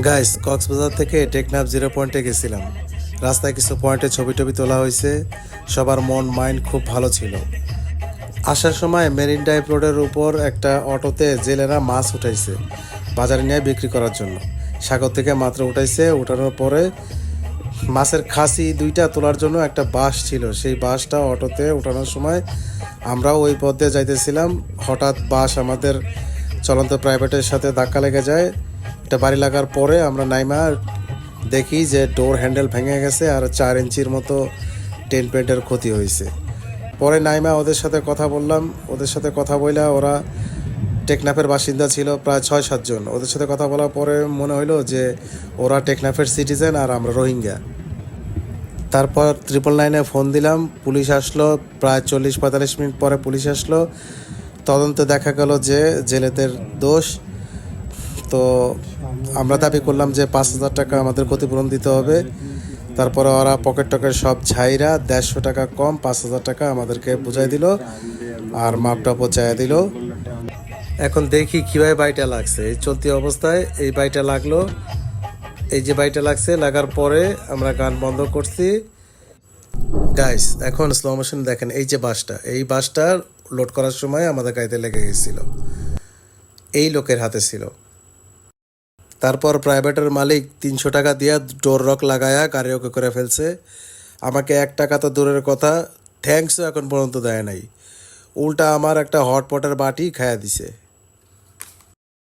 Guys, Cox's Bazar থেকে টেকনাফ 0 পয়েন্টে গেছিলাম। রাস্তায় কিছু পয়েন্টে ছবি টবি তোলা হয়েছে। সবার মন মাইন্ড খুব ভালো ছিল। আসার সময় মেরিন ড্রাইভ রোডের উপর একটা অটোতে জেলেরা মাছ উঠাইছে বাজারে নিয়ে বিক্রি করার জন্য। সাগর থেকে মাত্র উঠাইছে। উঠানোর পরে মাছের খাসি 2টা তোলার জন্য একটা বাঁশ ছিল, সেই বাঁশটা অটোতে উঠানোর সময় আমরাও ওই পথ দিয়ে যাইতেছিলাম। হঠাৎ বাঁশ আমাদের চলন্ত প্রাইভেটের সাথে ধাক্কা লেগে যায়। এটা বাড়ি লাগার পরে আমরা নাইমা দেখি যে ডোর হ্যান্ডেল ভেঙে গেছে আর 4 ইঞ্চির মতো টেন পেন্টের ক্ষতি হয়েছে। পরে নাইমা ওদের সাথে কথা বললাম। ওদের সাথে কথা বললে ওরা টেকনাফের বাসিন্দা ছিল প্রায় 6-7 জন। ওদের সাথে কথা বলার পরে মনে হইলো যে ওরা টেকনাফের সিটিজেন আর আমরা রোহিঙ্গা। তারপর 999-এ ফোন দিলাম। পুলিশ আসলো। প্রায় 40-45 মিনিট পরে পুলিশ আসলো। তদন্তে দেখা গেল যে জেলেদের দোষ। তো আমরা দাবি করলাম যে 5,000 টাকা আমাদের ক্ষতিপূরণ দিতে হবে। তারপরে ওরা পকেট টকেট সব ছাইরা 150 টাকা কম 5,000 টাকা আমাদেরকে বুঝাই দিল আর মাপটা পচাইয়া দিল। এখন দেখি কীভাবে বাইটা লাগছে। এই চলতি অবস্থায় এই বাইটা লাগলো। এই যে বাইটা লাগছে, লাগার পরে আমরা গান বন্ধ করছি। গাইস, এখন স্লো মোশন দেখেন। এই যে বাসটা, এই বাসটা লোড করার সময় আমাদের গাড়িতে লেগে গেছিল। এই লোকের হাতে ছিল। তারপর প্রাইভেটের মালিক 300 টাকা দিয়ে ডোর রক লাগায়া গাড়ি ওকে করে ফেলছে। আমাকে 1 টাকা তো দূরের কথা, থ্যাঙ্কসও এখন পর্যন্ত দেয় নাই। উল্টা আমার একটা হটপটের বাটি খাইয়া দিছে।